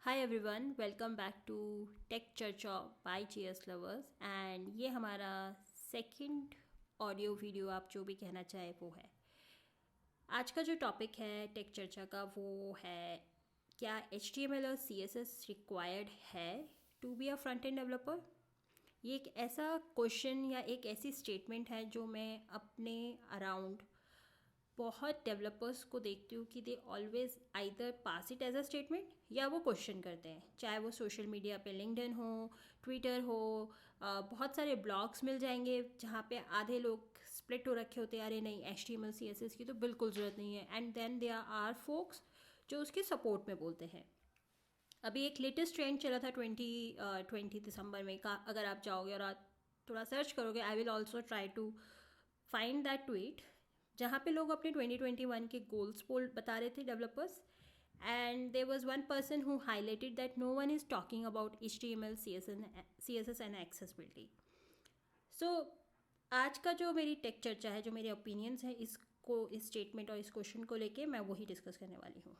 Hi everyone, welcome back to tech Charcha by GS lovers. And ये हमारा second audio video, आप जो भी कहना चाहे वो है। आज का जो टॉपिक है टेक चर्चा का वो है, क्या HTML और CSS रिक्वायर्ड है to be a front end developer. ये एक ऐसा क्वेश्चन या एक ऐसी स्टेटमेंट है जो मैं अपने अराउंड बहुत डेवलपर्स को देखती हूँ कि they always either pass it as a statement या वो क्वेश्चन करते हैं। चाहे वो सोशल मीडिया पे लिंक्डइन हो, ट्विटर हो, बहुत सारे ब्लॉग्स मिल जाएंगे जहाँ पे आधे लोग स्प्लिट हो रखे होते हैं, अरे नहीं HTML CSS की तो बिल्कुल ज़रूरत नहीं है। And then there are folks जो उसके सपोर्ट में बोलते हैं। अभी एक लेटेस्ट ट्रेंड चला था 20 दिसंबर में का, अगर आप जाओगे और आप थोड़ा सर्च करोगे, I will also try to find that tweet, जहाँ पे लोग अपने 2021 के गोल्स पोल बता रहे थे developers. And there was one person who highlighted that no one is talking about HTML CSS and accessibility. So आज का जो मेरी टेक चर्चा है, जो मेरे ओपिनियंस हैं इसको, इस स्टेटमेंट और इस क्वेश्चन को लेके मैं वही डिस्कस करने वाली हूँ।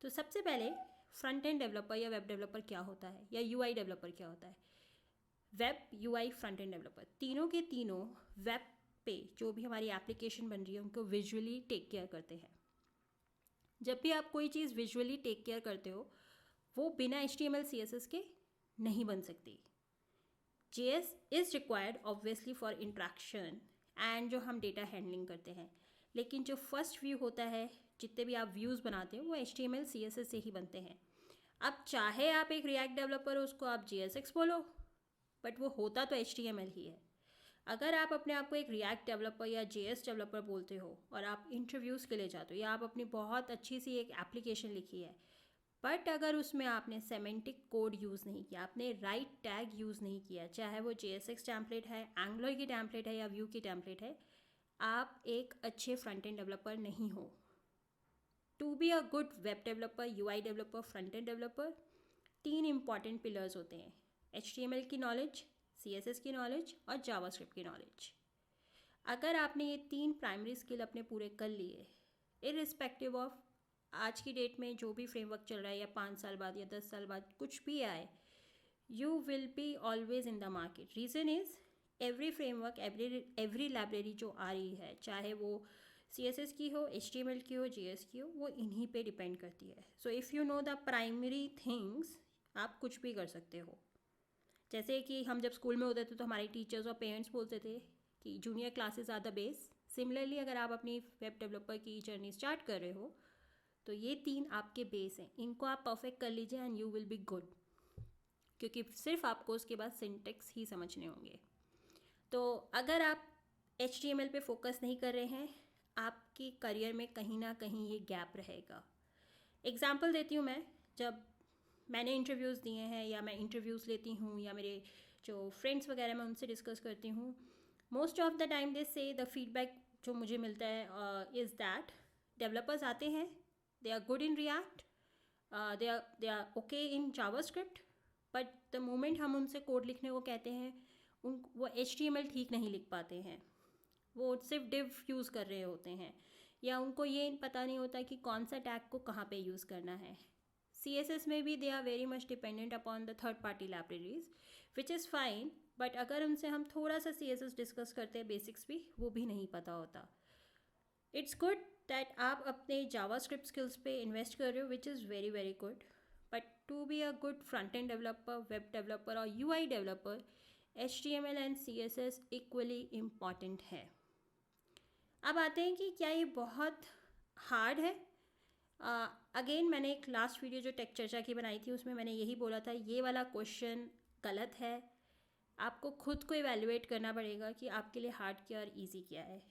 तो सबसे पहले फ्रंट एंड डेवलपर या वेब डेवलपर क्या होता है, या UI डेवलपर क्या होता है। Web, UI, front end developer तीनों के तीनों वेब पे जो भी हमारी एप्लीकेशन बन रही है उनको विजुअली टेक केयर करते हैं। जब भी आप कोई चीज़ विजुअली टेक केयर करते हो वो बिना HTML CSS के नहीं बन सकती। JS is required obviously for interaction and जो हम डेटा हैंडलिंग करते हैं, लेकिन जो फर्स्ट व्यू होता है, जितने भी आप व्यूज़ बनाते हो वो HTML CSS से ही बनते हैं। अब चाहे आप एक रिएक्ट डेवलपर हो, उसको आप JSX बोलो, बट वो होता तो HTML ही है। अगर आप अपने आप को एक रिएक्ट डेवलपर या JS डेवलपर बोलते हो और आप इंटरव्यूज़ के लिए जाते हो, या आप अपनी बहुत अच्छी सी एक एप्लीकेशन लिखी है, बट अगर उसमें आपने सेमेंटिक कोड यूज़ नहीं किया, आपने राइट टैग यूज़ नहीं किया, चाहे वो JSX टैम्पलेट है, एंगुलर की टैम्पलेट है या व्यू की टैम्पलेट है, आप एक अच्छे फ्रंट एंड डेवलपर नहीं हो। To be a good web developer, UI developer, front end developer, 3 important pillars होते हैं: HTML की नॉलेज, CSS की नॉलेज और जावास्क्रिप्ट की नॉलेज। अगर आपने ये 3 प्राइमरी स्किल अपने पूरे कर लिए, इरिस्पेक्टिव ऑफ आज की डेट में जो भी फ्रेमवर्क चल रहा है, या 5 साल बाद या 10 साल बाद कुछ भी आए, you will be always in the market. Reason is every framework, every library जो आ रही है, चाहे वो CSS की हो, HTML की हो, JS की हो, वो इन्हीं पे डिपेंड करती है। So if you know the primary things, आप कुछ भी कर सकते हो। जैसे कि हम जब स्कूल में होते थे तो हमारे टीचर्स और पेरेंट्स बोलते थे कि junior classes are the base. Similarly अगर आप अपनी वेब डेवलपर की जर्नी स्टार्ट कर रहे हो तो ये 3 आपके बेस हैं, इनको आप परफेक्ट कर लीजिए and you will be good, क्योंकि सिर्फ आपको उसके बाद सिंटेक्स ही समझने होंगे। तो अगर आप HTML पे फोकस नहीं कर रहे हैं, आपके करियर में कहीं ना कहीं ये गैप रहेगा। एग्जाम्पल देती हूँ मैं, जब मैंने इंटरव्यूज़ दिए हैं या मैं इंटरव्यूज़ लेती हूँ या मेरे जो फ्रेंड्स वगैरह मैं उनसे डिस्कस करती हूँ, मोस्ट ऑफ द टाइम दे से द फीडबैक जो मुझे मिलता है इज़ दैट डेवलपर्स आते हैं, they are good in React, they are okay in JavaScript, but the moment हम उनसे कोड लिखने को कहते हैं, वो HTML ठीक नहीं लिख पाते हैं। वो सिर्फ डिव यूज़ कर रहे होते हैं, या उनको ये पता नहीं होता कि कौन सा टैग को कहाँ पे यूज़ करना है। CSS में भी they are very much dependent upon the third party libraries, which is fine, but अगर उनसे हम थोड़ा सा CSS डिस्कस करते हैं, बेसिक्स भी, वो भी नहीं पता होता। इट्स गुड दैट आप अपने जावास्क्रिप्ट स्किल्स पे इन्वेस्ट कर रहे हो, which is very very good, but to be a good front end developer, web developer और UI developer, HTML and CSS equally important है। अब आते हैं कि क्या ये बहुत हार्ड है। अगेन मैंने एक लास्ट वीडियो जो टेक चर्चा की बनाई थी उसमें मैंने यही बोला था, ये वाला क्वेश्चन गलत है। आपको खुद को इवेल्युएट करना पड़ेगा कि आपके लिए हार्ड क्या और इजी क्या है।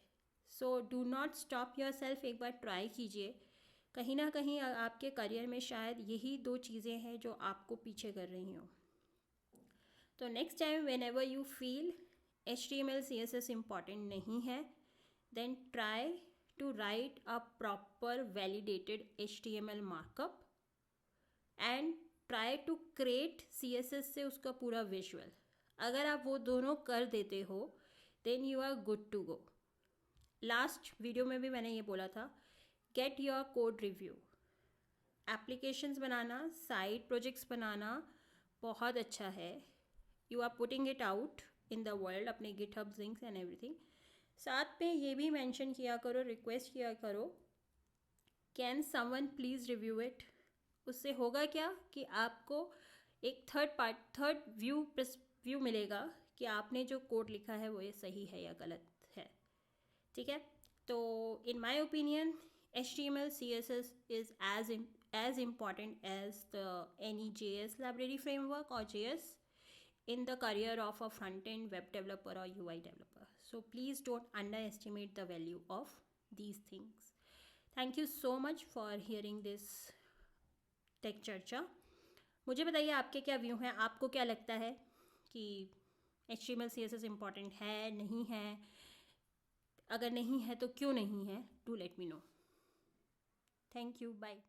So do not stop your self, एक बार ट्राई कीजिए। कहीं ना कहीं आपके करियर में शायद यही 2 चीज़ें हैं जो आपको पीछे कर रही हों। तो next time when ever you feel HTML CSS important नहीं है, then try to write a proper validated HTML markup and try to create CSS से उसका पूरा विजुअल। अगर आप वो दोनों कर देते हो then you are good to go। Last video में भी मैंने ये बोला था, get your code review. Applications बनाना, साइड प्रोजेक्ट्स बनाना बहुत अच्छा है. You are putting it out in the world अपने गिटहब लिंक्स एंड एवरीथिंग. साथ में ये भी मेंशन किया करो, रिक्वेस्ट किया करो, can someone please review it. उससे होगा क्या कि आपको एक थर्ड व्यू मिलेगा कि आपने जो कोड लिखा है वो ये सही है या गलत है. ठीक है. तो in my opinion HTML CSS is as important as the any JS library framework or JS in the career of a front-end web developer or UI developer. So please don't underestimate the value of these things. Thank you so much for hearing this tech Charcha. मुझे बताइए आपके क्या view हैं, आपको क्या लगता है कि HTML CSS इम्पॉर्टेंट है, नहीं है? अगर नहीं है तो क्यों नहीं है? Do let me know. Thank you. Bye.